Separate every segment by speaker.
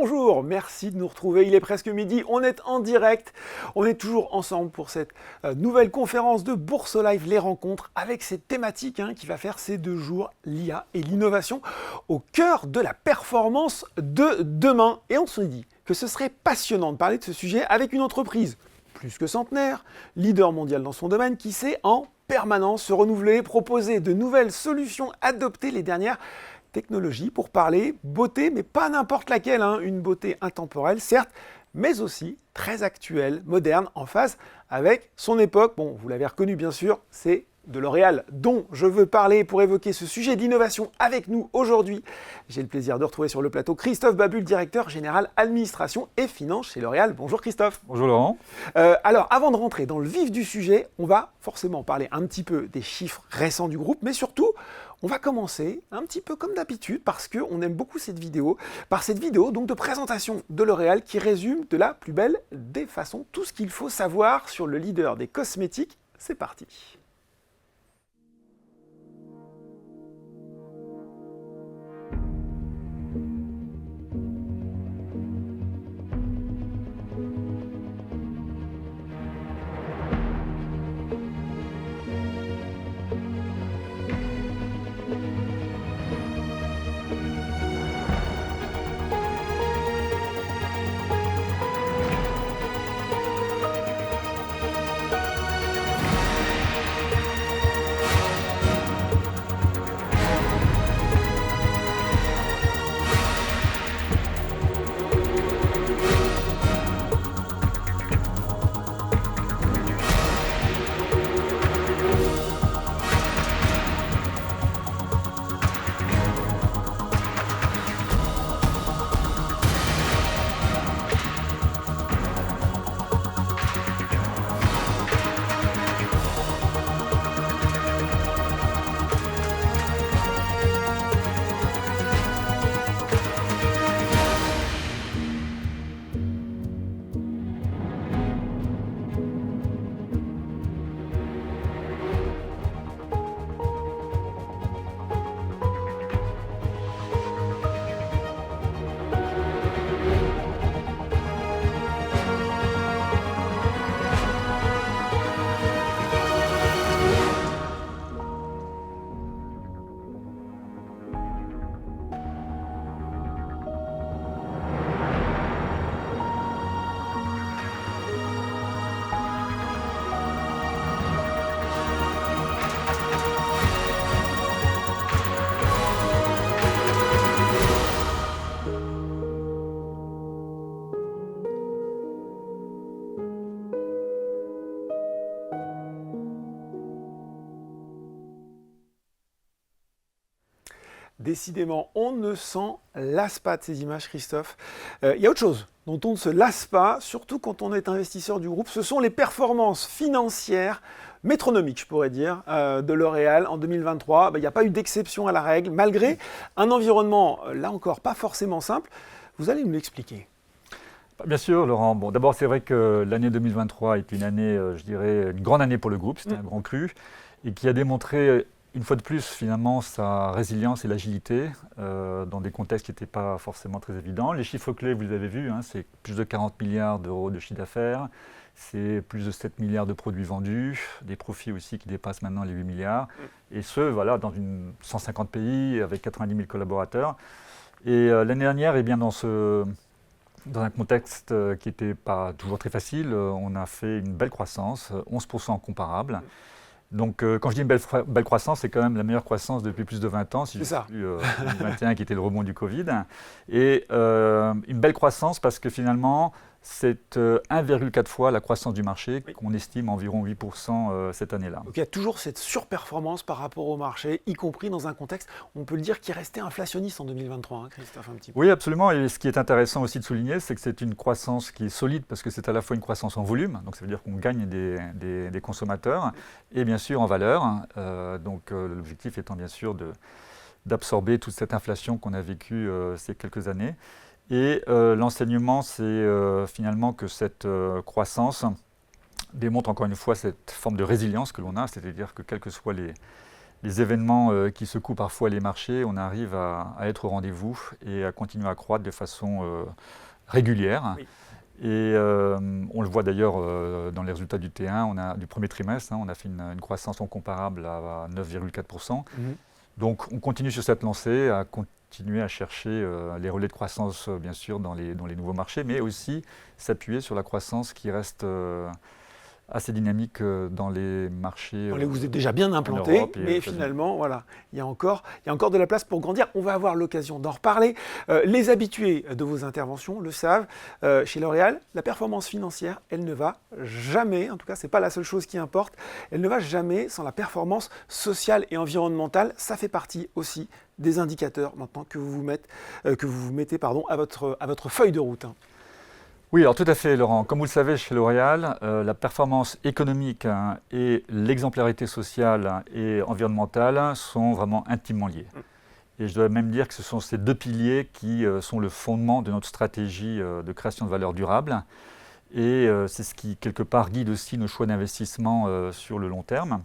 Speaker 1: bonjour, merci de nous retrouver, il est presque midi, on est en direct, on est toujours ensemble pour cette nouvelle conférence de Bourse Live, les rencontres, avec cette thématique qui va faire ces 2 jours, l'IA et l'innovation, au cœur de la performance de demain. Et on se dit que ce serait passionnant de parler de ce sujet avec une entreprise plus que centenaire, leader mondial dans son domaine, qui sait en permanence se renouveler, proposer de nouvelles solutions, adopter les dernières technologie pour parler beauté, mais pas n'importe laquelle, une beauté intemporelle, certes, mais aussi très actuelle, moderne, en phase avec son époque. Bon, vous l'avez reconnu bien sûr, c'est de L'Oréal dont je veux parler pour évoquer ce sujet d'innovation avec nous aujourd'hui. J'ai le plaisir de retrouver sur le plateau Christophe Babule, directeur général administration et finance chez L'Oréal. Bonjour Christophe.
Speaker 2: Bonjour Laurent.
Speaker 1: Alors, avant de rentrer dans le vif du sujet, on va forcément parler un petit peu des chiffres récents du groupe, mais surtout, on va commencer un petit peu comme d'habitude parce qu'on aime beaucoup cette vidéo, par cette vidéo donc de présentation de L'Oréal qui résume de la plus belle des façons tout ce qu'il faut savoir sur le leader des cosmétiques. C'est parti. Décidément, on ne s'en lasse pas de ces images, Christophe. Il y a autre chose dont on ne se lasse pas, surtout quand on est investisseur du groupe, ce sont les performances financières métronomiques, je pourrais dire, de L'Oréal en 2023. Il n'y a pas eu d'exception à la règle, malgré un environnement, là encore, pas forcément simple. Vous allez nous l'expliquer.
Speaker 2: Bien sûr, Laurent. Bon, d'abord, c'est vrai que l'année 2023 est une année, je dirais, une grande année pour le groupe. C'était un grand cru et qui a démontré une fois de plus, finalement, sa résilience et l'agilité dans des contextes qui n'étaient pas forcément très évidents. Les chiffres clés, vous les avez vus, c'est plus de 40 milliards d'euros de chiffre d'affaires, c'est plus de 7 milliards de produits vendus, des profits aussi qui dépassent maintenant les 8 milliards. Et ce, voilà, dans 150 pays, avec 90 000 collaborateurs. Et l'année dernière, dans un contexte qui n'était pas toujours très facile, on a fait une belle croissance, 11% comparable. Donc, quand je dis une belle croissance, c'est quand même la meilleure croissance depuis plus de 20 ans, si je ne plus 2021 qui était le rebond du Covid. Et une belle croissance parce que finalement, c'est 1,4 fois la croissance du marché qu'on estime environ 8% cette année-là.
Speaker 1: Donc il y a toujours cette surperformance par rapport au marché, y compris dans un contexte, on peut le dire, qui restait inflationniste en 2023, Christophe, un petit peu.
Speaker 2: Oui, absolument. Et ce qui est intéressant aussi de souligner, c'est que c'est une croissance qui est solide parce que c'est à la fois une croissance en volume, donc ça veut dire qu'on gagne des consommateurs, et bien sûr en valeur. L'objectif étant bien sûr d'absorber toute cette inflation qu'on a vécue ces quelques années. Et l'enseignement, c'est finalement que cette croissance démontre encore une fois cette forme de résilience que l'on a, c'est-à-dire que quelles que soient les les événements qui secouent parfois les marchés, on arrive à être au rendez-vous et à continuer à croître de façon régulière.
Speaker 1: Oui.
Speaker 2: Et on le voit d'ailleurs dans les résultats du T1, du premier trimestre, on a fait une croissance non comparable à 9,4%. Donc on continue sur cette lancée, à continuer à chercher les relais de croissance, bien sûr, dans les nouveaux marchés, mais aussi s'appuyer sur la croissance qui reste assez dynamique dans les marchés.
Speaker 1: Dans les où vous êtes déjà bien implanté, mais
Speaker 2: finalement,
Speaker 1: finalement, voilà, il y a encore de la place pour grandir. On va avoir l'occasion d'en reparler. Les habitués de vos interventions le savent. Chez L'Oréal, la performance financière, elle ne va jamais, en tout cas, ce n'est pas la seule chose qui importe, elle ne va jamais sans la performance sociale et environnementale. Ça fait partie aussi des indicateurs maintenant que vous mettez à votre feuille de route.
Speaker 2: Oui, alors tout à fait, Laurent. Comme vous le savez, chez L'Oréal, la performance économique et l'exemplarité sociale et environnementale sont vraiment intimement liées. Et je dois même dire que ce sont ces deux piliers qui sont le fondement de notre stratégie de création de valeur durable. Et c'est ce qui, quelque part, guide aussi nos choix d'investissement sur le long terme.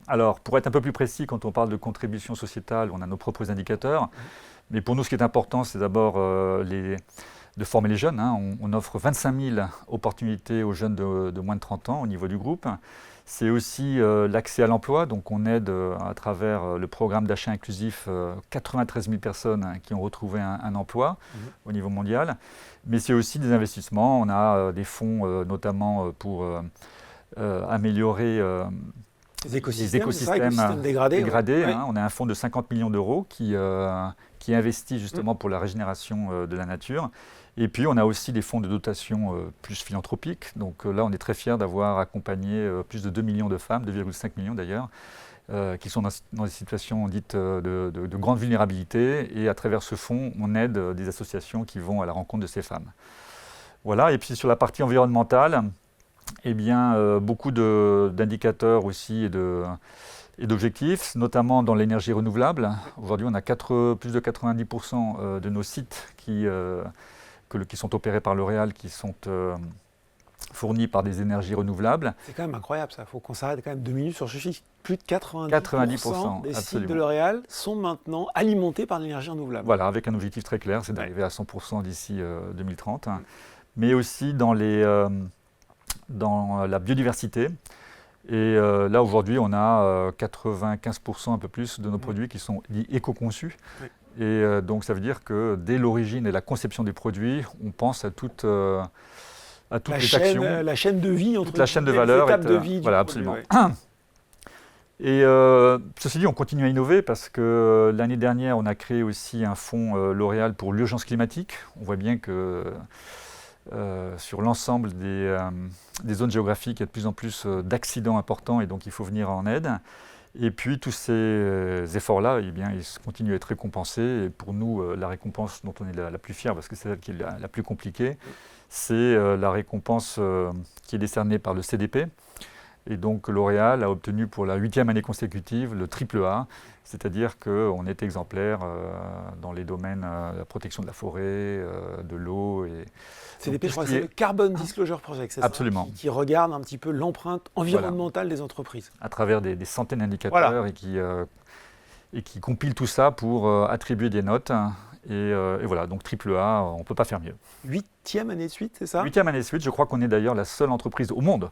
Speaker 2: Alors, pour être un peu plus précis, quand on parle de contribution sociétale, on a nos propres indicateurs. Mais pour nous, ce qui est important, c'est d'abord de former les jeunes. On offre 25 000 opportunités aux jeunes de moins de 30 ans au niveau du groupe. C'est aussi l'accès à l'emploi. Donc on aide à travers le programme d'achat inclusif 93 000 personnes qui ont retrouvé un emploi au niveau mondial. Mais c'est aussi des investissements. On a des fonds notamment pour améliorer
Speaker 1: les écosystèmes dégradés.
Speaker 2: Ouais. On a un fonds de 50 millions d'euros qui investit justement pour la régénération de la nature. Et puis, on a aussi des fonds de dotation plus philanthropiques. Donc là, on est très fiers d'avoir accompagné plus de 2 millions de femmes, 2,5 millions d'ailleurs, qui sont dans des situations dites de grande vulnérabilité. Et à travers ce fonds, on aide des associations qui vont à la rencontre de ces femmes. Voilà. Et puis, sur la partie environnementale, eh bien, beaucoup d'indicateurs aussi et d'objectifs, notamment dans l'énergie renouvelable. Aujourd'hui, on a plus de 90% de nos sites qui sont opérés par L'Oréal, qui sont fournis par des énergies renouvelables.
Speaker 1: C'est quand même incroyable ça, il faut qu'on s'arrête quand même 2 minutes sur ce chiffre. Plus de 90% des sites de L'Oréal sont maintenant alimentés par l'énergie renouvelable.
Speaker 2: Voilà, avec un objectif très clair, c'est d'arriver à 100% d'ici 2030. Mais aussi dans la biodiversité. Et là, aujourd'hui, on a 95% un peu plus de nos produits qui sont dits éco-conçus. Oui. Et donc, ça veut dire que dès l'origine et la conception des produits, on pense à toutes les actions.
Speaker 1: La chaîne de vie,
Speaker 2: toute la chaîne de valeur.
Speaker 1: De vie
Speaker 2: voilà, absolument. Ouais. Et ceci dit, on continue à innover parce que l'année dernière, on a créé aussi un fonds L'Oréal pour l'urgence climatique. On voit bien que sur l'ensemble des zones géographiques, il y a de plus en plus d'accidents importants et donc il faut venir en aide. Et puis tous ces efforts-là, eh bien, ils continuent à être récompensés. Et pour nous, la récompense dont on est la plus fière, parce que c'est celle qui est la plus compliquée, c'est la récompense qui est décernée par le CDP. Et donc L'Oréal a obtenu pour la 8e année consécutive le AAA, c'est-à-dire qu'on est exemplaire dans les domaines de la protection de la forêt, de l'eau.
Speaker 1: CDP, je crois que c'est le Carbon Disclosure Project, c'est
Speaker 2: absolument.
Speaker 1: Ça, qui regarde un petit peu l'empreinte environnementale des entreprises.
Speaker 2: À travers des centaines d'indicateurs et qui compile tout ça pour attribuer des notes. Et voilà, donc AAA, on ne peut pas faire mieux.
Speaker 1: 8e année de suite, c'est ça?
Speaker 2: 8e année de suite, je crois qu'on est d'ailleurs la seule entreprise au monde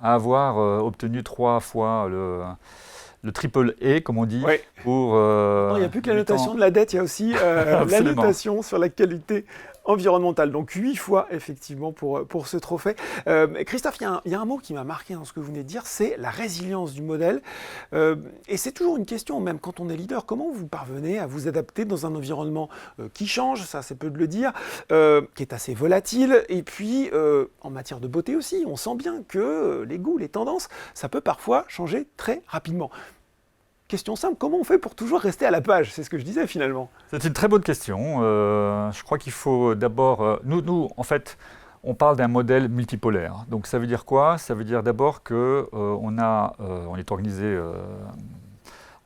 Speaker 2: à avoir obtenu 3 fois le triple A, comme on dit.
Speaker 1: Ouais.
Speaker 2: Pour,
Speaker 1: non, il n'y a plus que la notation de la dette, il y a aussi la notation sur la qualité environnementale. Donc 8 fois, effectivement, pour ce trophée. Christophe, il y a un mot qui m'a marqué dans ce que vous venez de dire, c'est la résilience du modèle. Et c'est toujours une question, même quand on est leader, comment vous parvenez à vous adapter dans un environnement qui change, ça c'est peu de le dire, qui est assez volatile. Et puis, en matière de beauté aussi, on sent bien que les goûts, les tendances, ça peut parfois changer très rapidement. Question simple, comment on fait pour toujours rester à la page? C'est ce que je disais finalement.
Speaker 2: C'est une très bonne question. Je crois qu'il faut d'abord... Nous, en fait, on parle d'un modèle multipolaire. Donc ça veut dire quoi? Ça veut dire d'abord qu'on est organisé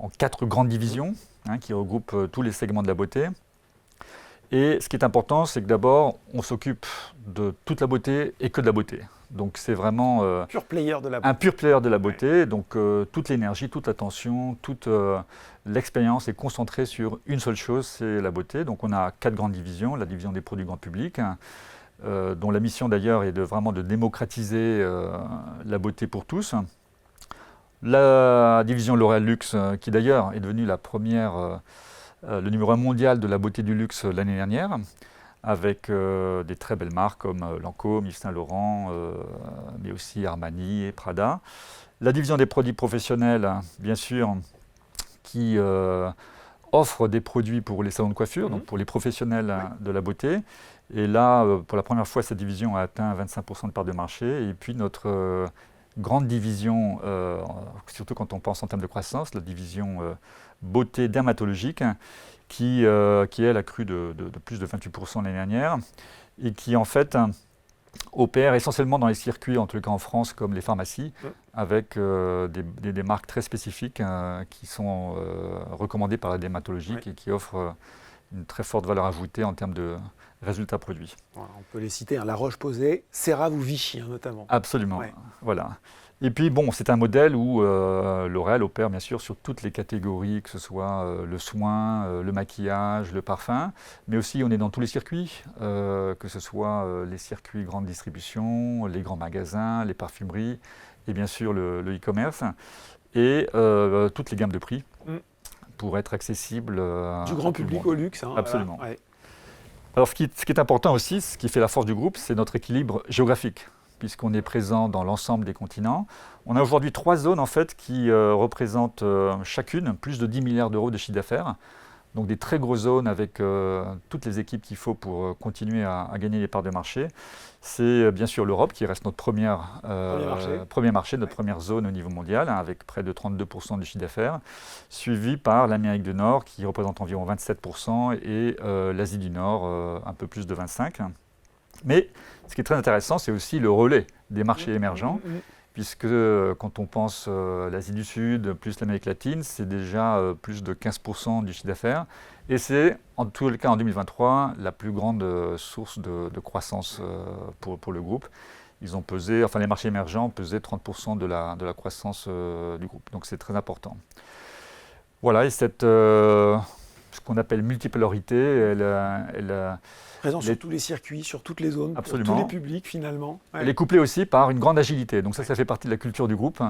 Speaker 2: en 4 grandes divisions qui regroupent tous les segments de la beauté. Et ce qui est important, c'est que d'abord, on s'occupe de toute la beauté et que de la beauté. Donc c'est vraiment
Speaker 1: pur player de la beauté.
Speaker 2: un pur player de la beauté. Donc toute l'énergie, toute l'attention, toute l'expérience est concentrée sur une seule chose, c'est la beauté. Donc on a 4 grandes divisions. La division des produits grand public, dont la mission d'ailleurs est vraiment de démocratiser la beauté pour tous. La division L'Oréal Luxe, qui d'ailleurs est devenue le numéro 1 mondial de la beauté du luxe l'année dernière, avec des très belles marques comme Lancôme, Yves Saint Laurent, mais aussi Armani et Prada. La division des produits professionnels, bien sûr, qui offre des produits pour les salons de coiffure, donc pour les professionnels de la beauté. Et là, pour la première fois, cette division a atteint 25% de part de marché. Et puis notre grande division, surtout quand on pense en termes de croissance, la division beauté dermatologique, qui elle a cru de plus de 28% l'année dernière, et qui en fait opère essentiellement dans les circuits, en tout cas en France, comme les pharmacies, avec des marques très spécifiques qui sont recommandées par la dermatologique et qui offrent une très forte valeur ajoutée en termes de résultats produits.
Speaker 1: Voilà, on peut les citer, La Roche-Posay, CeraVe ou Vichy notamment.
Speaker 2: Absolument, voilà. Et puis bon, c'est un modèle où L'Oréal opère bien sûr sur toutes les catégories, que ce soit le soin, le maquillage, le parfum, mais aussi on est dans tous les circuits, que ce soit les circuits grande distribution, les grands magasins, les parfumeries, et bien sûr le e-commerce, et toutes les gammes de prix pour être accessible
Speaker 1: du grand public au luxe.
Speaker 2: Absolument. Voilà. Alors ce qui est important aussi, ce qui fait la force du groupe, c'est notre équilibre géographique, puisqu'on est présent dans l'ensemble des continents. On a aujourd'hui 3 zones en fait, qui représentent chacune plus de 10 milliards d'euros de chiffre d'affaires. Donc des très grosses zones avec toutes les équipes qu'il faut pour continuer à gagner les parts de marché. C'est bien sûr l'Europe qui reste notre premier marché, notre première zone au niveau mondial, avec près de 32% du chiffre d'affaires, suivi par l'Amérique du Nord qui représente environ 27% et l'Asie du Nord un peu plus de 25%. Mais ce qui est très intéressant, c'est aussi le relais des marchés émergents, puisque quand on pense l'Asie du Sud plus l'Amérique latine, c'est déjà plus de 15% du chiffre d'affaires. Et c'est, en tout cas en 2023, la plus grande source de croissance pour le groupe. Ils ont pesé, les marchés émergents ont pesé 30% de la croissance du groupe. Donc c'est très important. Voilà, et ce qu'on appelle multipolarité, elle
Speaker 1: présent sur tous les circuits, sur toutes les zones, pour tous les publics finalement.
Speaker 2: Elle est couplée aussi par une grande agilité. Donc ça fait partie de la culture du groupe.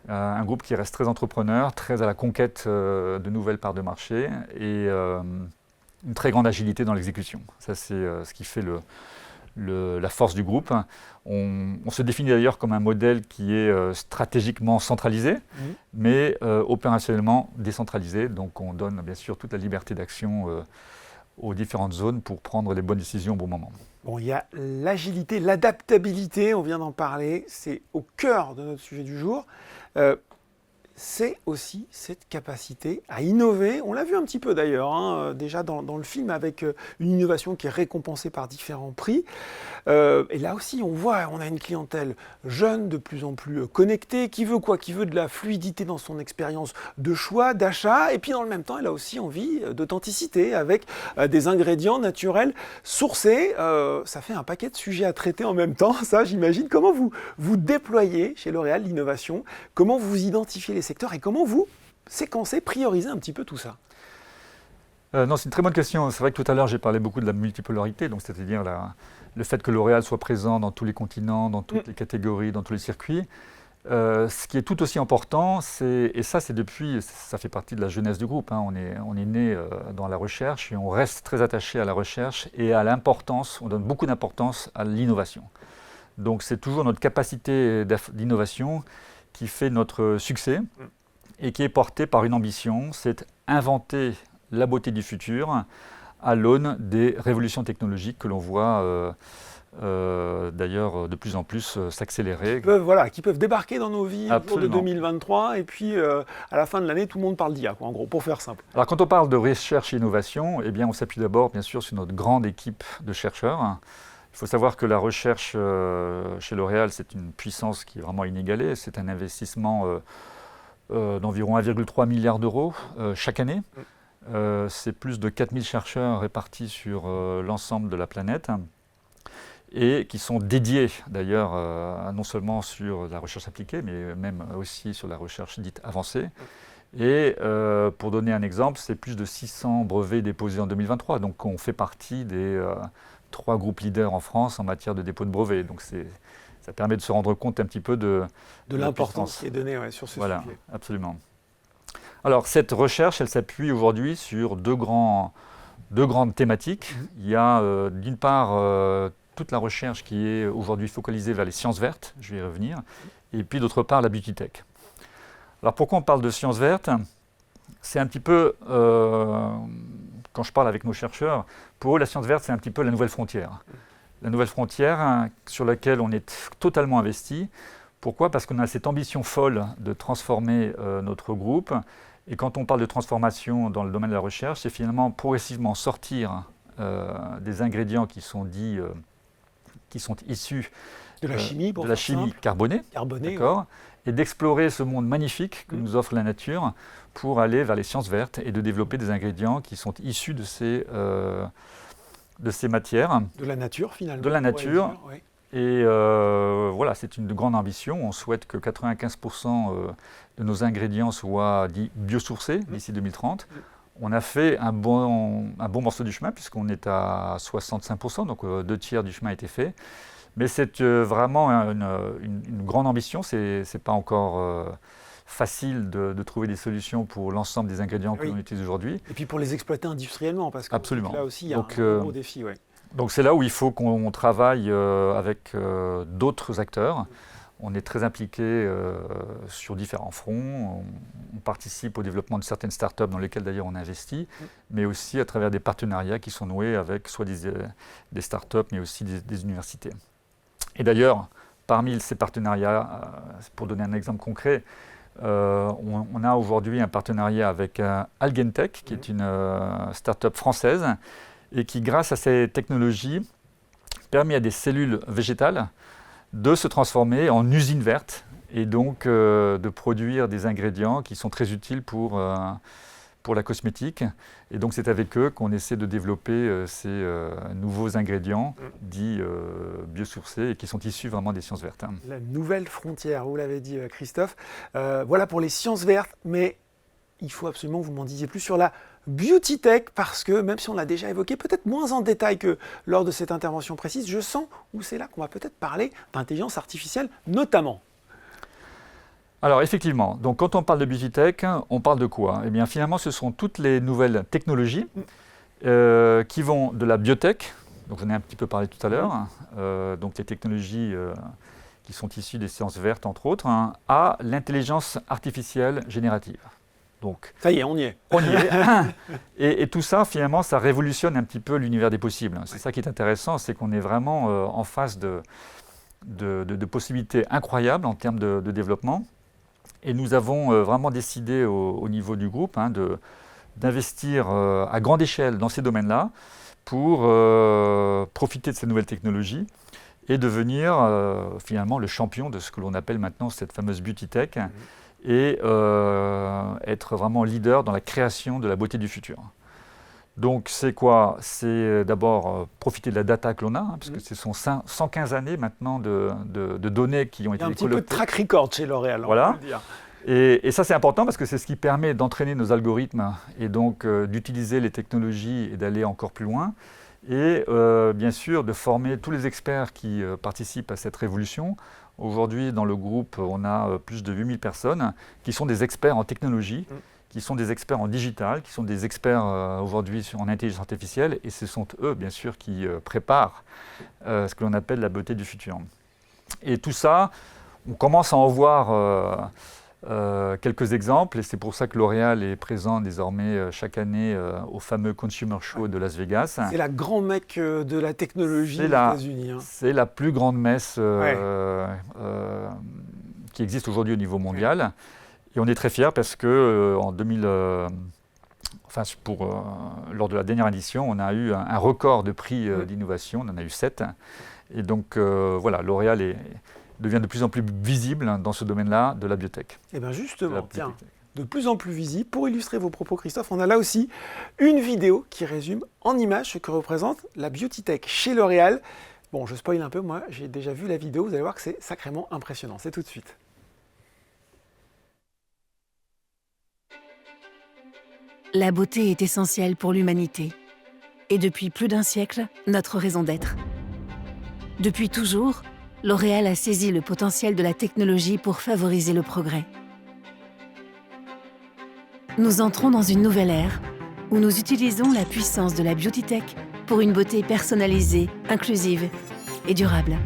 Speaker 2: Un groupe qui reste très entrepreneur, très à la conquête de nouvelles parts de marché et une très grande agilité dans l'exécution. Ça, c'est ce qui fait la force du groupe. On se définit d'ailleurs comme un modèle qui est stratégiquement centralisé, mais opérationnellement décentralisé. Donc on donne bien sûr toute la liberté d'action aux différentes zones pour prendre les bonnes décisions au bon moment.
Speaker 1: Bon, il y a l'agilité, l'adaptabilité, on vient d'en parler, c'est au cœur de notre sujet du jour. C'est aussi cette capacité à innover. On l'a vu un petit peu d'ailleurs, déjà dans le film, avec une innovation qui est récompensée par différents prix. Et là aussi, on a une clientèle jeune, de plus en plus connectée, qui veut quoi? Qui veut de la fluidité dans son expérience de choix, d'achat. Et puis dans le même temps, elle a aussi envie d'authenticité, avec des ingrédients naturels sourcés. Ça fait un paquet de sujets à traiter en même temps, ça j'imagine. Comment vous déployez chez L'Oréal l'innovation? Comment vous identifiez les secteurs et comment vous séquencez, priorisez un petit peu tout ça?
Speaker 2: Non, c'est une très bonne question. C'est vrai que tout à l'heure, j'ai parlé beaucoup de la multipolarité, donc c'est-à-dire le fait que L'Oréal soit présent dans tous les continents, dans toutes les catégories, dans tous les circuits. Ce qui est tout aussi important, et ça fait partie de la jeunesse du groupe, on est né dans la recherche et on reste très attaché à la recherche et à l'importance, on donne beaucoup d'importance à l'innovation. Donc c'est toujours notre capacité d'innovation qui fait notre succès et qui est porté par une ambition, c'est inventer la beauté du futur à l'aune des révolutions technologiques que l'on voit d'ailleurs de plus en plus s'accélérer.
Speaker 1: Qui peuvent débarquer dans nos vies au cours de 2023 et puis à la fin de l'année, tout le monde parle d'IA, en gros, pour faire simple.
Speaker 2: Alors quand on parle de recherche et innovation, eh bien, on s'appuie d'abord bien sûr sur notre grande équipe de chercheurs. Il faut savoir que la recherche chez L'Oréal, c'est une puissance qui est vraiment inégalée. C'est un investissement d'environ 1,3 milliard d'euros chaque année. C'est plus de 4000 chercheurs répartis sur l'ensemble de la planète. et qui sont dédiés d'ailleurs non seulement sur la recherche appliquée, mais même aussi sur la recherche dite avancée. Et pour donner un exemple, c'est plus de 600 brevets déposés en 2023. Donc on fait partie des 3 groupes leaders en France en matière de dépôt de brevets. Donc ça permet de se rendre compte un petit peu de
Speaker 1: l'importance qui est donnée sur ce sujet.
Speaker 2: Voilà, absolument. Alors cette recherche, elle s'appuie aujourd'hui sur deux grandes thématiques. Il y a d'une part toute la recherche qui est aujourd'hui focalisée vers les sciences vertes, je vais y revenir, et puis d'autre part la beauty tech. Alors pourquoi on parle de sciences vertes? C'est un petit peu, quand je parle avec nos chercheurs, pour eux la science verte c'est un petit peu la nouvelle frontière. La nouvelle frontière sur laquelle on est totalement investi. Pourquoi? Parce qu'on a cette ambition folle de transformer notre groupe. Et quand on parle de transformation dans le domaine de la recherche, c'est finalement progressivement sortir des ingrédients qui sont dits, qui sont issus
Speaker 1: de la chimie,
Speaker 2: de la chimie carbonée,
Speaker 1: d'accord,
Speaker 2: et d'explorer ce monde magnifique que nous offre la nature pour aller vers les sciences vertes et de développer des ingrédients qui sont issus de ces matières.
Speaker 1: De la nature finalement.
Speaker 2: De la nature.
Speaker 1: Dire, ouais.
Speaker 2: Et voilà, c'est une grande ambition. On souhaite que 95% de nos ingrédients soient dits biosourcés d'ici 2030. On a fait un bon morceau du chemin puisqu'on est à 65%, donc 2/3 du chemin a été fait. Mais c'est vraiment une grande ambition. C'est pas encore facile de trouver des solutions pour l'ensemble des ingrédients que l'on utilise aujourd'hui.
Speaker 1: Et puis pour les exploiter industriellement, parce que
Speaker 2: absolument.
Speaker 1: Là aussi il y a un gros défi. Ouais.
Speaker 2: Donc c'est là où il faut qu'on travaille avec d'autres acteurs. On est très impliqué sur différents fronts. On participe au développement de certaines startups dans lesquelles d'ailleurs on investit, mais aussi à travers des partenariats qui sont noués avec soit des startups, mais aussi des universités. Et d'ailleurs, parmi ces partenariats, pour donner un exemple concret, on a aujourd'hui un partenariat avec Algentech, qui est une startup française, et qui, grâce à ces technologies, permet à des cellules végétales de se transformer en usines vertes et donc de produire des ingrédients qui sont très utiles pour la cosmétique. Et donc c'est avec eux qu'on essaie de développer ces nouveaux ingrédients dits biosourcés et qui sont issus vraiment des sciences vertes.
Speaker 1: La nouvelle frontière, vous l'avez dit Christophe. Voilà pour les sciences vertes, mais il faut absolument que vous m'en disiez plus sur la beauty tech, parce que même si on l'a déjà évoqué, peut-être moins en détail que lors de cette intervention précise, je sens où c'est là qu'on va peut-être parler d'intelligence artificielle notamment.
Speaker 2: Alors effectivement, donc quand on parle de beauty tech, on parle de quoi? Eh bien finalement ce sont toutes les nouvelles technologies qui vont de la biotech, donc j'en ai un petit peu parlé tout à l'heure, donc les technologies qui sont issues des sciences vertes entre autres, à l'intelligence artificielle générative. Donc,
Speaker 1: ça y est, on y est.
Speaker 2: On y est. Et tout ça, finalement, ça révolutionne un petit peu l'univers des possibles. C'est ça qui est intéressant, c'est qu'on est vraiment en face de possibilités incroyables en termes de développement. Et nous avons vraiment décidé au niveau du groupe d'investir à grande échelle dans ces domaines-là pour profiter de ces nouvelles technologies et devenir finalement le champion de ce que l'on appelle maintenant cette fameuse beauty tech. Et être vraiment leader dans la création de la beauté du futur. Donc c'est quoi? C'est d'abord profiter de la data que l'on a, parce que ce sont 115 années maintenant de données qui ont été collectées.
Speaker 1: Il y a un petit peu de track record chez L'Oréal,
Speaker 2: voilà.
Speaker 1: on peut le dire.
Speaker 2: Et ça c'est important parce que c'est ce qui permet d'entraîner nos algorithmes et donc d'utiliser les technologies et d'aller encore plus loin. Et bien sûr de former tous les experts qui participent à cette révolution. Aujourd'hui, dans le groupe, on a plus de 8000 personnes qui sont des experts en technologie, qui sont des experts en digital, qui sont des experts aujourd'hui en intelligence artificielle, et ce sont eux, bien sûr, qui préparent ce que l'on appelle la beauté du futur. Et tout ça, on commence à en voir quelques exemples, et c'est pour ça que L'Oréal est présent désormais chaque année au fameux Consumer Show de Las Vegas.
Speaker 1: C'est la grande mecque de la technologie des États-Unis.
Speaker 2: C'est la plus grande messe qui existe aujourd'hui au niveau mondial. Et on est très fiers parce que lors de la dernière édition, on a eu un record de prix d'innovation, on en a eu 7. Et donc voilà, L'Oréal devient de plus en plus visible dans ce domaine-là de la biotech.
Speaker 1: Et bien justement, tiens, de plus en plus visible. Pour illustrer vos propos, Christophe, on a là aussi une vidéo qui résume en images ce que représente la beauty tech chez L'Oréal. Bon, je spoil un peu, moi j'ai déjà vu la vidéo, vous allez voir que c'est sacrément impressionnant. C'est tout de suite.
Speaker 3: La beauté est essentielle pour l'humanité. Et depuis plus d'un siècle, notre raison d'être. Depuis toujours, L'Oréal a saisi le potentiel de la technologie pour favoriser le progrès. Nous entrons dans une nouvelle ère où nous utilisons la puissance de la beauty tech pour une beauté personnalisée, inclusive et durable.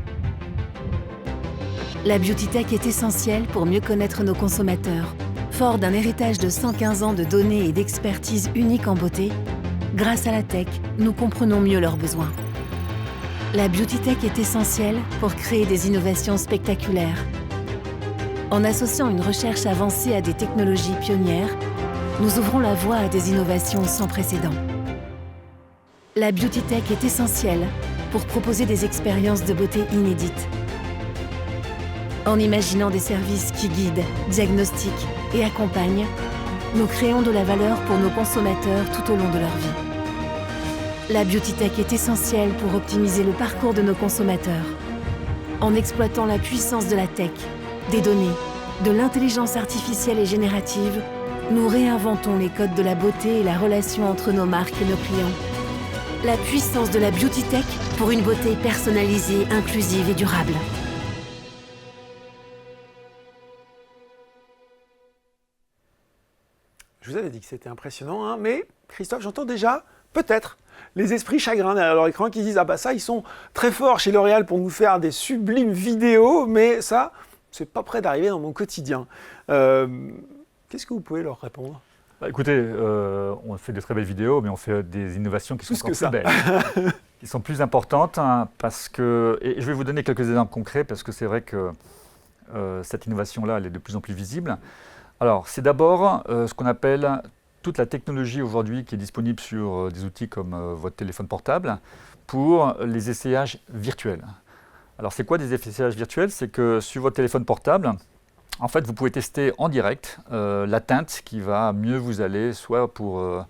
Speaker 3: La beauty tech est essentielle pour mieux connaître nos consommateurs. Fort d'un héritage de 115 ans de données et d'expertise unique en beauté, grâce à la tech, nous comprenons mieux leurs besoins. La beauty tech est essentielle pour créer des innovations spectaculaires. En associant une recherche avancée à des technologies pionnières, nous ouvrons la voie à des innovations sans précédent. La beauty tech est essentielle pour proposer des expériences de beauté inédites. En imaginant des services qui guident, diagnostiquent et accompagnent, nous créons de la valeur pour nos consommateurs tout au long de leur vie. La beauty tech est essentielle pour optimiser le parcours de nos consommateurs. En exploitant la puissance de la tech, des données, de l'intelligence artificielle et générative, nous réinventons les codes de la beauté et la relation entre nos marques et nos clients. La puissance de la beauty tech pour une beauté personnalisée, inclusive et durable.
Speaker 1: Je vous avais dit que c'était impressionnant, hein, mais Christophe, j'entends déjà, peut-être, les esprits chagrins derrière leur écran qui disent « Ah bah ça, ils sont très forts chez L'Oréal pour nous faire des sublimes vidéos, mais ça, c'est pas prêt d'arriver dans mon quotidien. » Qu'est-ce que vous pouvez leur répondre ?
Speaker 2: Bah, écoutez, on fait de très belles vidéos, mais on fait des innovations qui sont encore plus belles, qui sont plus importantes, hein, parce que, et je vais vous donner quelques exemples concrets, parce que c'est vrai que cette innovation-là, elle est de plus en plus visible. Alors, c'est d'abord ce qu'on appelle toute la technologie aujourd'hui qui est disponible sur des outils comme votre téléphone portable pour les essayages virtuels. Alors, c'est quoi des essayages virtuels ? C'est que sur votre téléphone portable, en fait, vous pouvez tester en direct la teinte qui va mieux vous aller, soit au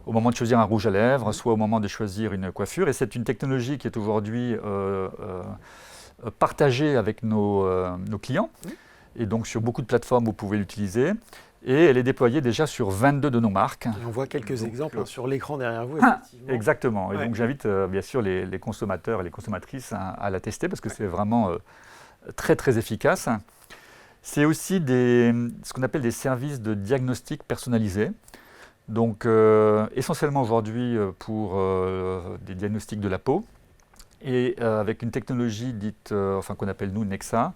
Speaker 2: moment de choisir un rouge à lèvres, soit au moment de choisir une coiffure. Et c'est une technologie qui est aujourd'hui partagée avec nos clients. Et donc, sur beaucoup de plateformes, vous pouvez l'utiliser. Et elle est déployée déjà sur 22 de nos marques.
Speaker 1: Et on voit quelques exemples sur l'écran derrière vous, effectivement.
Speaker 2: Exactement. Et donc, j'invite bien sûr les consommateurs et les consommatrices à la tester parce que c'est vraiment très, très efficace. C'est aussi ce qu'on appelle des services de diagnostic personnalisés. Donc, essentiellement aujourd'hui pour des diagnostics de la peau et avec une technologie dite, qu'on appelle nous Nexa,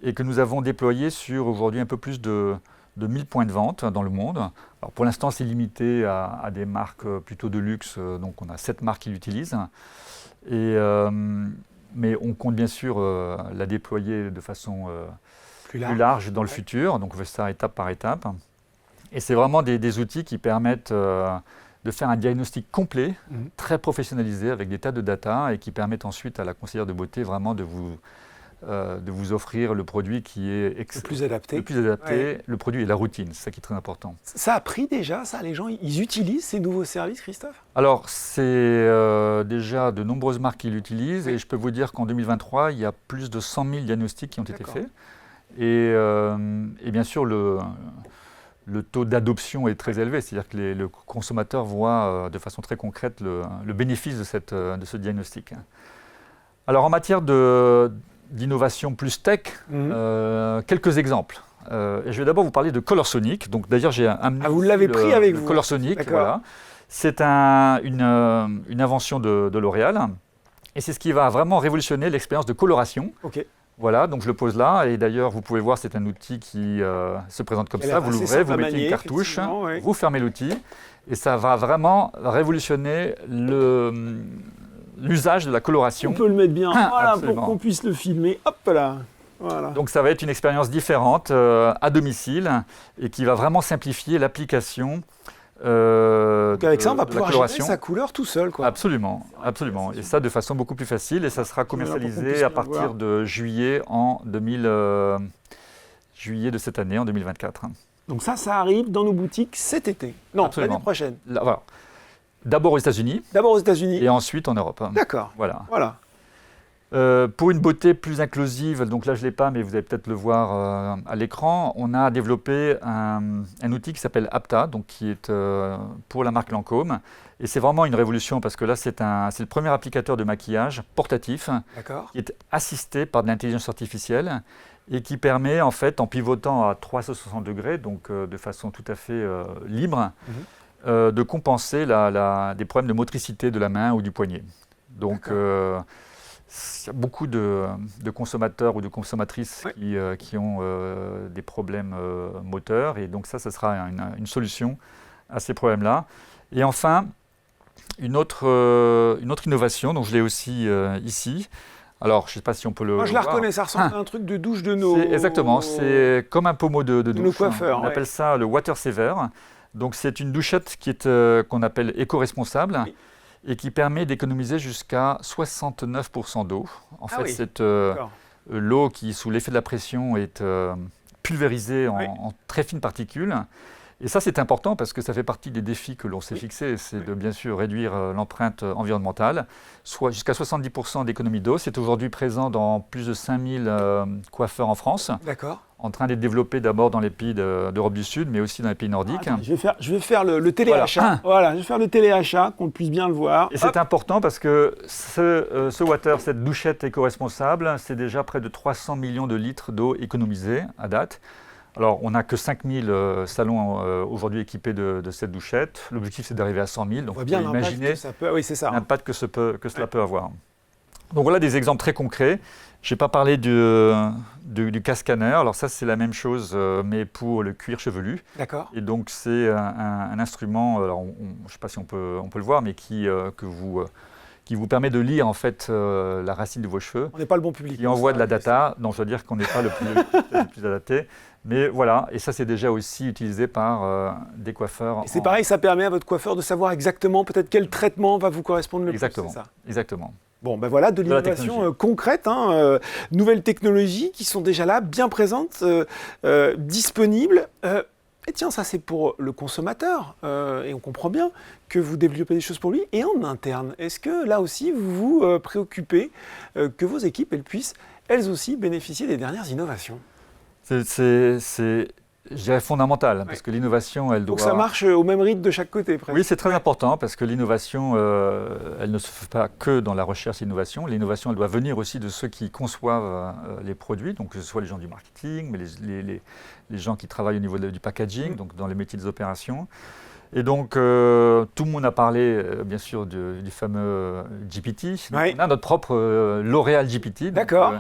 Speaker 2: et que nous avons déployé sur aujourd'hui un peu plus de 1000 points de vente dans le monde. Alors pour l'instant, c'est limité à des marques plutôt de luxe, donc on a 7 marques qui l'utilisent. Mais on compte bien sûr la déployer de façon plus large dans le futur, donc on fait ça étape par étape. Et c'est vraiment des outils qui permettent de faire un diagnostic complet, très professionnalisé, avec des tas de data, et qui permettent ensuite à la conseillère de beauté vraiment de vous offrir le produit qui est
Speaker 1: le plus adapté.
Speaker 2: Ouais. Le produit et la routine, c'est ça qui est très important.
Speaker 1: Ça a pris déjà, ça, les gens, ils utilisent ces nouveaux services, Christophe ?
Speaker 2: Alors, c'est déjà de nombreuses marques qui l'utilisent, et je peux vous dire qu'en 2023, il y a plus de 100 000 diagnostics qui ont été faits. Et bien sûr, le taux d'adoption est très élevé, c'est-à-dire que le consommateur voit de façon très concrète le bénéfice de ce diagnostic. Alors, en matière d'innovation plus tech, quelques exemples. Je vais d'abord vous parler de Colorsonic. Donc d'ailleurs, j'ai
Speaker 1: vous l'avez pris avec vous.
Speaker 2: Colorsonic, voilà. C'est une invention de L'Oréal, et c'est ce qui va vraiment révolutionner l'expérience de coloration. Voilà, donc je le pose là, et d'ailleurs, vous pouvez voir, c'est un outil qui se présente comme ça. Vous l'ouvrez, vous mettez une cartouche, vous fermez l'outil, et ça va vraiment révolutionner l'usage de la coloration.
Speaker 1: On peut le mettre bien, voilà, pour qu'on puisse le filmer. Hop là. Voilà.
Speaker 2: Donc ça va être une expérience différente à domicile et qui va vraiment simplifier l'application.
Speaker 1: Donc avec ça, on va pouvoir gérer sa couleur tout seul, quoi.
Speaker 2: Absolument, absolument. Et ça de façon beaucoup plus facile. Et ça sera commercialisé à partir de juillet de cette année, en 2024.
Speaker 1: Donc ça arrive dans nos boutiques cet été. Non, l'année prochaine.
Speaker 2: Voilà. D'abord aux États-Unis.
Speaker 1: D'abord aux États-Unis.
Speaker 2: Et ensuite en Europe.
Speaker 1: D'accord.
Speaker 2: Voilà. Pour une beauté plus inclusive, donc là je ne l'ai pas, mais vous allez peut-être le voir à l'écran, on a développé un outil qui s'appelle Apta, donc qui est pour la marque Lancôme. Et c'est vraiment une révolution parce que là c'est le premier applicateur de maquillage portatif qui est assisté par de l'intelligence artificielle et qui permet en fait, en pivotant à 360 degrés, donc de façon tout à fait libre, de compenser des problèmes de motricité de la main ou du poignet. Donc il y a beaucoup de consommateurs ou de consommatrices qui ont des problèmes moteurs et donc ça sera une solution à ces problèmes-là. Et enfin, une autre innovation, donc je l'ai aussi ici. Alors, je ne sais pas si on peut le voir.
Speaker 1: Moi, je la reconnais, ça ressemble à un truc de douche de nos...
Speaker 2: Exactement, c'est comme un pommeau de douche.
Speaker 1: Nos coiffeurs.
Speaker 2: On appelle ça le Water Saver. Donc, c'est une douchette qu'on appelle éco-responsable. Oui. Et qui permet d'économiser jusqu'à 69% d'eau. En fait, l'eau qui, sous l'effet de la pression, est pulvérisée en très fines particules. Et ça, c'est important parce que ça fait partie des défis que l'on s'est fixés. C'est de bien sûr réduire l'empreinte environnementale, soit jusqu'à 70% d'économie d'eau. C'est aujourd'hui présent dans plus de 5000 coiffeurs en France.
Speaker 1: D'accord.
Speaker 2: En train d'être développé d'abord dans les pays d'Europe du Sud, mais aussi dans les pays nordiques.
Speaker 1: Je vais faire le téléachat. Voilà, je vais faire le téléachat, qu'on puisse bien le voir.
Speaker 2: Et c'est important parce que ce water, cette douchette éco-responsable, c'est déjà près de 300 millions de litres d'eau économisés à date. Alors, on n'a que 5000 salons aujourd'hui équipés de cette douchette. L'objectif, c'est d'arriver à 100 000. Donc,
Speaker 1: on voit bien
Speaker 2: imaginer
Speaker 1: l'impact
Speaker 2: que cela peut avoir. Donc, voilà des exemples très concrets. Je n'ai pas parlé du casque-scanner. Alors, ça, c'est la même chose, mais pour le cuir chevelu.
Speaker 1: D'accord.
Speaker 2: Et donc, c'est un instrument, alors je ne sais pas si on peut le voir, mais qui vous permet de lire en fait la racine de vos cheveux.
Speaker 1: On n'est pas le bon public.
Speaker 2: Qui envoie de la data, donc je veux dire qu'on n'est pas le plus adapté. Mais voilà, et ça c'est déjà aussi utilisé par des coiffeurs.
Speaker 1: Et c'est pareil, ça permet à votre coiffeur de savoir exactement peut-être quel traitement va vous correspondre le plus, c'est ça ?
Speaker 2: Exactement.
Speaker 1: Bon, ben voilà, de l'innovation concrète, nouvelles technologies qui sont déjà là, bien présentes, disponibles. Et tiens, ça c'est pour le consommateur, et on comprend bien que vous développez des choses pour lui. Et en interne, est-ce que là aussi vous vous préoccupez que vos équipes puissent elles aussi bénéficier des dernières innovations ?
Speaker 2: C'est je dirais fondamental, parce que l'innovation, elle doit...
Speaker 1: Donc ça marche au même rythme de chaque côté, presque.
Speaker 2: Oui, c'est très important, parce que l'innovation, elle ne se fait pas que dans la recherche et l'innovation. L'innovation, elle doit venir aussi de ceux qui conçoivent les produits, donc que ce soit les gens du marketing, mais les gens qui travaillent au niveau du packaging, donc dans les métiers des opérations. Et donc, tout le monde a parlé, bien sûr, du fameux GPT.
Speaker 1: Oui.
Speaker 2: On a notre propre L'Oréal GPT.
Speaker 1: D'accord.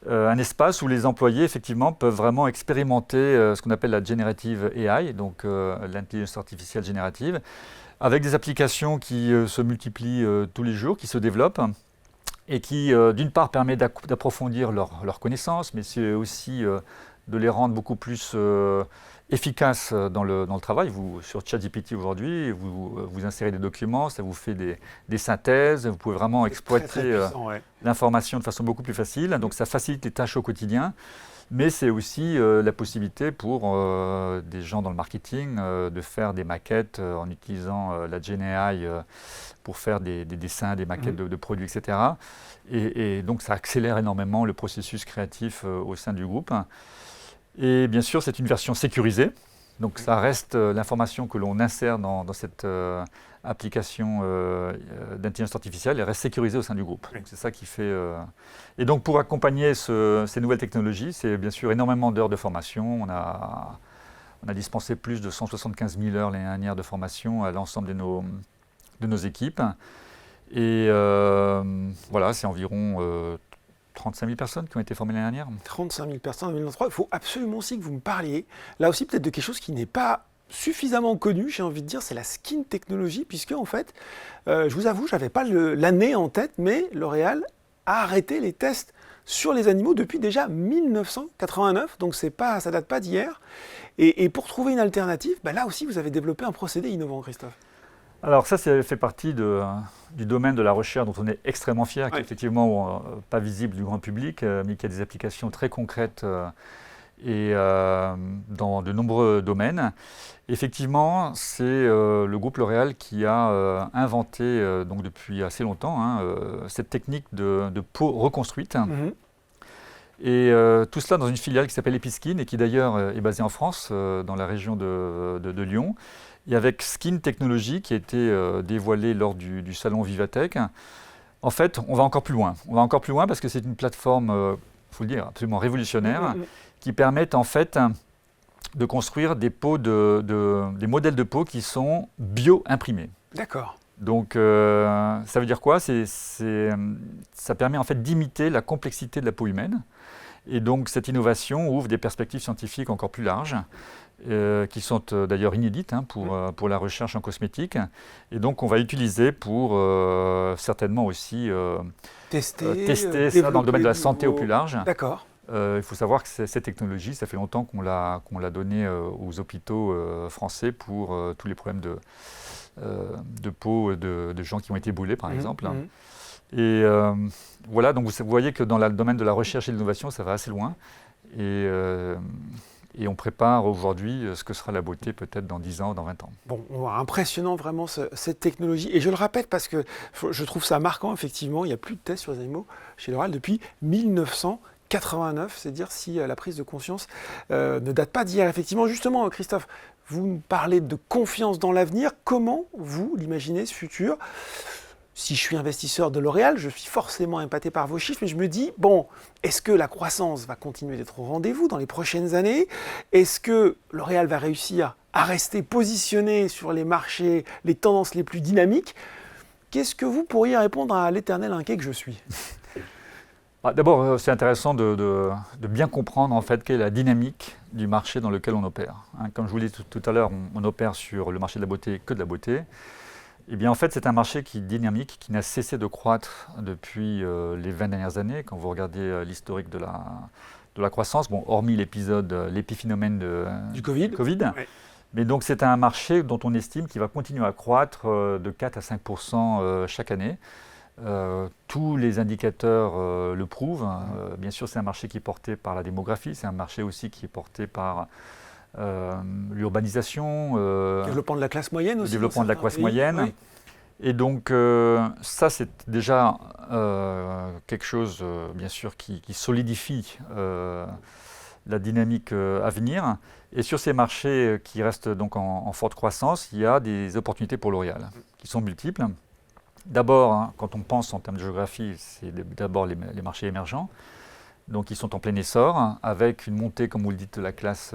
Speaker 2: Un espace où les employés, effectivement, peuvent vraiment expérimenter ce qu'on appelle la Generative AI, donc l'intelligence artificielle générative, avec des applications qui se multiplient tous les jours, qui se développent, et qui, d'une part, permet d'approfondir leurs connaissances, mais c'est aussi de les rendre beaucoup plus efficaces dans le travail. Sur ChatGPT aujourd'hui, vous insérez des documents, ça vous fait des synthèses, vous pouvez vraiment exploiter l'information de façon beaucoup plus facile. Donc ça facilite les tâches au quotidien, mais c'est aussi la possibilité pour des gens dans le marketing de faire des maquettes en utilisant la GenAI pour faire des dessins, des maquettes de produits, etc. Et donc ça accélère énormément le processus créatif au sein du groupe. Et bien sûr, c'est une version sécurisée. Donc, ça reste l'information que l'on insère dans cette application d'intelligence artificielle, elle reste sécurisée au sein du groupe. Donc, c'est ça qui fait... Et donc, pour accompagner ces nouvelles technologies, c'est bien sûr énormément d'heures de formation. On a dispensé plus de 175 000 heures l'année dernière de formation à l'ensemble de nos équipes. Et voilà, c'est environ 35 000 personnes qui ont été formées l'année dernière. 35 000 personnes en 2023.
Speaker 1: Il faut absolument aussi que vous me parliez, là aussi peut-être de quelque chose qui n'est pas suffisamment connu, j'ai envie de dire, c'est la skin technologie, puisque en fait, je vous avoue, je n'avais pas l'année en tête, mais L'Oréal a arrêté les tests sur les animaux depuis déjà 1989, donc ça ne date pas d'hier. Et pour trouver une alternative, là aussi vous avez développé un procédé innovant, Christophe.
Speaker 2: Alors ça fait partie du domaine de la recherche dont on est extrêmement fier, qui est effectivement pas visible du grand public, mais qui a des applications très concrètes et dans de nombreux domaines. Effectivement, c'est le groupe L'Oréal qui a inventé, donc depuis assez longtemps, cette technique de peau reconstruite. Et tout cela dans une filiale qui s'appelle Episkin et qui d'ailleurs est basée en France, dans la région de Lyon. Et avec Skin Technology qui a été dévoilée lors du salon Vivatech. En fait, on va encore plus loin. On va encore plus loin parce que c'est une plateforme, il faut le dire, absolument révolutionnaire, qui permet en fait de construire des peaux des modèles de peau qui sont bio-imprimés.
Speaker 1: D'accord.
Speaker 2: Donc, ça veut dire quoi? Ça permet en fait d'imiter la complexité de la peau humaine. Et donc, cette innovation ouvre des perspectives scientifiques encore plus larges, qui sont d'ailleurs inédites pour la recherche en cosmétique. Et donc, on va utiliser pour certainement aussi tester ça dans le domaine de la santé au plus large.
Speaker 1: D'accord.
Speaker 2: Il faut savoir que cette technologie, ça fait longtemps qu'on l'a donnée aux hôpitaux français pour tous les problèmes de peau de gens qui ont été brûlés, par exemple. Et voilà, donc vous voyez que dans le domaine de la recherche et de l'innovation, ça va assez loin. Et on prépare aujourd'hui ce que sera la beauté peut-être dans 10 ans, dans 20 ans.
Speaker 1: Bon, impressionnant vraiment cette technologie. Et je le répète parce que je trouve ça marquant, effectivement, il n'y a plus de tests sur les animaux chez L'Oréal depuis 1989. C'est dire si la prise de conscience ne date pas d'hier. Effectivement, justement, Christophe, vous me parlez de confiance dans l'avenir. Comment vous l'imaginez, ce futur ? Si je suis investisseur de L'Oréal, je suis forcément épaté par vos chiffres, mais je me dis, bon, est-ce que la croissance va continuer d'être au rendez-vous dans les prochaines années? Est-ce que L'Oréal va réussir à rester positionné sur les marchés, les tendances les plus dynamiques? Qu'est-ce que vous pourriez répondre à l'éternel inquiet que je suis?
Speaker 2: D'abord, c'est intéressant de bien comprendre en fait quelle est la dynamique du marché dans lequel on opère. Comme je vous l'ai dit tout à l'heure, on opère sur le marché de la beauté que de la beauté. Eh bien, en fait, c'est un marché qui est dynamique, qui n'a cessé de croître depuis les 20 dernières années. Quand vous regardez l'historique de la croissance, bon, hormis l'épiphénomène
Speaker 1: du Covid.
Speaker 2: Ouais. Mais donc, c'est un marché dont on estime qu'il va continuer à croître de 4 à 5% chaque année. Tous les indicateurs le prouvent. Bien sûr, c'est un marché qui est porté par la démographie, c'est un marché aussi qui est porté par l'urbanisation,
Speaker 1: le développement de la classe moyenne aussi.
Speaker 2: Le développement de la classe moyenne.
Speaker 1: Oui.
Speaker 2: Et donc, ça, c'est déjà quelque chose, bien sûr, qui solidifie la dynamique à venir. Et sur ces marchés qui restent donc en forte croissance, il y a des opportunités pour L'Oréal qui sont multiples. D'abord, quand on pense en termes de géographie, c'est d'abord les marchés émergents. Donc, ils sont en plein essor, avec une montée, comme vous le dites, de la classe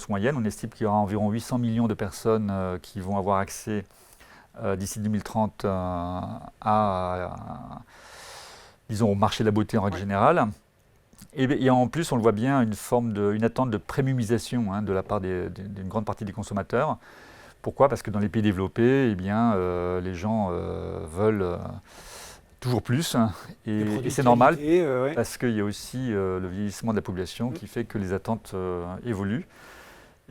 Speaker 2: moyenne. On estime qu'il y aura environ 800 millions de personnes qui vont avoir accès d'ici 2030 disons, au marché de la beauté en règle générale. Et en plus, on le voit bien, une attente de premiumisation de la part d'une grande partie des consommateurs. Pourquoi? Parce que dans les pays développés, eh bien, les gens veulent toujours plus, et c'est normal, parce qu'il y a aussi le vieillissement de la population qui fait que les attentes évoluent.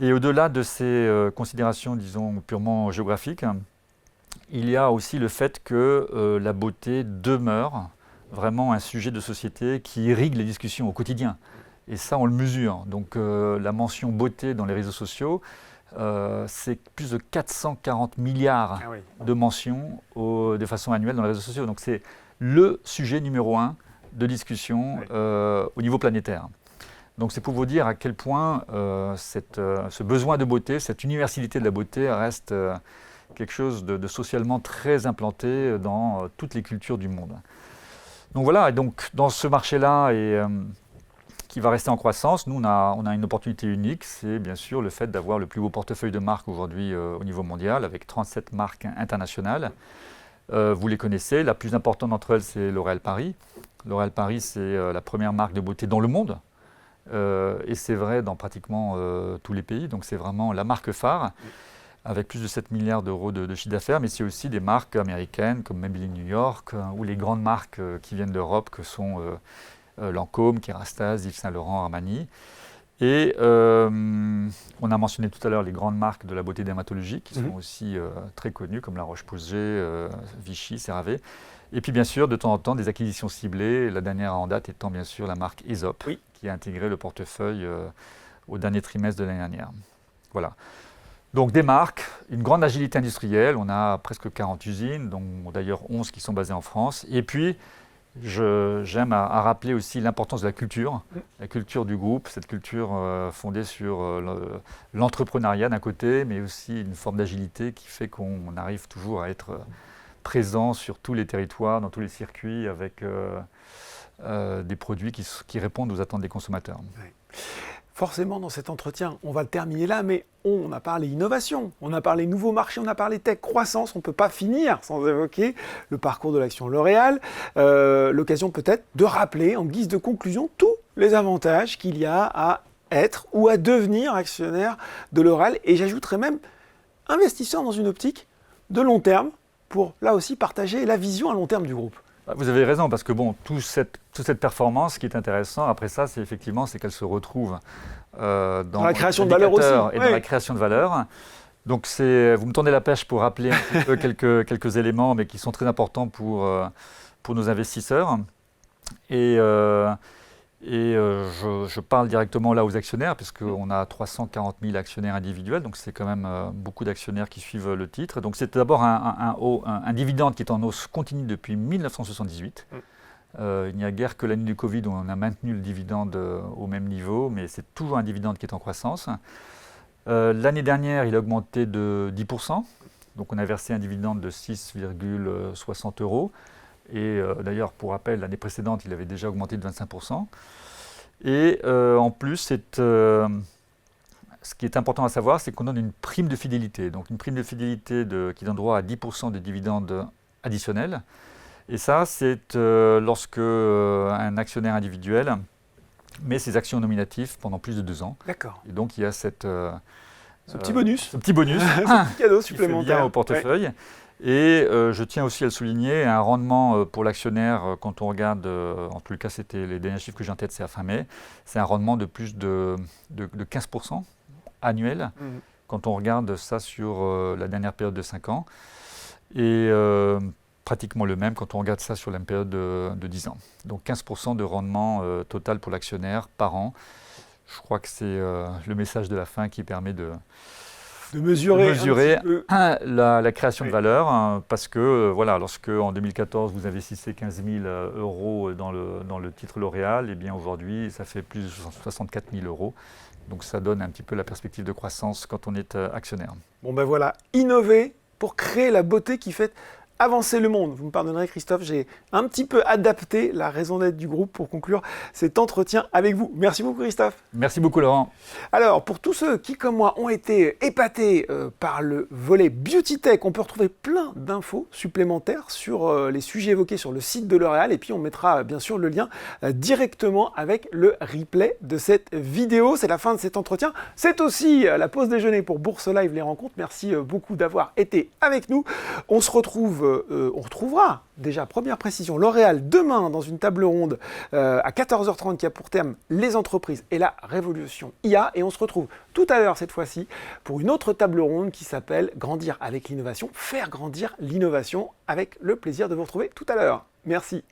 Speaker 2: Et au-delà de ces considérations, disons, purement géographiques, il y a aussi le fait que la beauté demeure vraiment un sujet de société qui irrigue les discussions au quotidien. Et ça, on le mesure. Donc la mention beauté dans les réseaux sociaux, c'est plus de 440 milliards de mentions de façon annuelle dans les réseaux sociaux. Donc c'est le sujet numéro 1 de discussion au niveau planétaire. Donc c'est pour vous dire à quel point ce besoin de beauté, cette universalité de la beauté reste quelque chose de socialement très implanté dans toutes les cultures du monde. Donc voilà, et donc dans ce marché-là qui va rester en croissance, nous on a une opportunité unique, c'est bien sûr le fait d'avoir le plus beau portefeuille de marques aujourd'hui au niveau mondial, avec 37 marques internationales. Vous les connaissez, la plus importante d'entre elles c'est L'Oréal Paris. L'Oréal Paris c'est la première marque de beauté dans le monde, et c'est vrai dans pratiquement tous les pays, donc c'est vraiment la marque phare, avec plus de 7 milliards d'euros de chiffre d'affaires, mais c'est aussi des marques américaines comme Maybelline New York, ou les grandes marques qui viennent d'Europe que sont Lancôme, Kérastase, Yves Saint Laurent, Armani. Et on a mentionné tout à l'heure les grandes marques de la beauté dermatologique qui sont aussi très connues, comme La Roche-Posay, Vichy, CeraVe. Et puis bien sûr, de temps en temps, des acquisitions ciblées, la dernière en date étant bien sûr la marque Aesop,
Speaker 1: Oui.
Speaker 2: qui a intégré le portefeuille au dernier trimestre de l'année dernière. Voilà. Donc des marques, une grande agilité industrielle, on a presque 40 usines, dont d'ailleurs 11 qui sont basées en France. Et puis, j'aime à rappeler aussi l'importance de la culture du groupe, cette culture fondée sur l'entrepreneuriat d'un côté, mais aussi une forme d'agilité qui fait qu'on arrive toujours à être présent sur tous les territoires, dans tous les circuits, avec des produits qui répondent aux attentes des consommateurs.
Speaker 1: Ouais. Forcément, dans cet entretien, on va le terminer là, mais on a parlé innovation, on a parlé nouveaux marchés, on a parlé tech, croissance, on ne peut pas finir sans évoquer le parcours de l'action L'Oréal. L'occasion peut-être de rappeler en guise de conclusion tous les avantages qu'il y a à être ou à devenir actionnaire de L'Oréal. Et j'ajouterais même investisseur dans une optique de long terme pour là aussi partager la vision à long terme du groupe.
Speaker 2: Vous avez raison, parce que bon, toute cette performance, ce qui est intéressant après ça, c'est qu'elle se retrouve dans
Speaker 1: la création de valeur aussi.
Speaker 2: Et dans la création de valeur. Donc vous me tendez la pêche pour rappeler un petit peu quelques éléments, mais qui sont très importants pour nos investisseurs. Je parle directement là aux actionnaires, puisqu'on a 340 000 actionnaires individuels, donc c'est quand même beaucoup d'actionnaires qui suivent le titre. Donc c'est d'abord un dividende qui est en hausse continue depuis 1978. Il n'y a guère que l'année du Covid où on a maintenu le dividende au même niveau, mais c'est toujours un dividende qui est en croissance. L'année dernière, il a augmenté de 10%, donc on a versé un dividende de 6,60 €. Et d'ailleurs, pour rappel, l'année précédente, il avait déjà augmenté de 25%. Et en plus, ce qui est important à savoir, c'est qu'on donne une prime de fidélité. Donc une prime de fidélité qui donne droit à 10% de dividendes additionnels. Et ça, c'est lorsque un actionnaire individuel met ses actions nominatives pendant plus de 2 ans.
Speaker 1: D'accord.
Speaker 2: Et donc il y a ce
Speaker 1: petit bonus.
Speaker 2: Ce petit bonus.
Speaker 1: Ce petit cadeau
Speaker 2: qui fait
Speaker 1: supplémentaire.
Speaker 2: bien au portefeuille. Ouais. Et je tiens aussi à le souligner, un rendement pour l'actionnaire, quand on regarde, en tout cas c'était les derniers chiffres que j'ai en tête, c'est à fin mai, c'est un rendement de plus de 15% annuel, quand on regarde ça sur la dernière période de 5 ans, et pratiquement le même quand on regarde ça sur la même période de 10 ans. Donc 15% de rendement total pour l'actionnaire par an. Je crois que c'est le message de la fin qui permet de mesurer la création de valeur, parce que voilà, lorsque en 2014 vous investissez 15 000 € dans le titre L'Oréal, et bien aujourd'hui ça fait plus de 64 000 €. Donc ça donne un petit peu la perspective de croissance quand on est actionnaire.
Speaker 1: Bon ben voilà, innover pour créer la beauté qui fait avancer le monde. Vous me pardonnerez Christophe, j'ai un petit peu adapté la raison d'être du groupe pour conclure cet entretien avec vous. Merci beaucoup Christophe.
Speaker 2: Merci beaucoup Laurent.
Speaker 1: Alors pour tous ceux qui comme moi ont été épatés par le volet Beauty Tech, on peut retrouver plein d'infos supplémentaires sur les sujets évoqués sur le site de L'Oréal, et puis on mettra bien sûr le lien directement avec le replay de cette vidéo. C'est la fin de cet entretien. C'est aussi la pause déjeuner pour Bourse Live les rencontres. Merci beaucoup d'avoir été avec nous. On retrouvera déjà, première précision, L'Oréal demain dans une table ronde à 14h30 qui a pour thème les entreprises et la révolution IA. Et on se retrouve tout à l'heure cette fois-ci pour une autre table ronde qui s'appelle Grandir avec l'innovation, faire grandir l'innovation, avec le plaisir de vous retrouver tout à l'heure. Merci.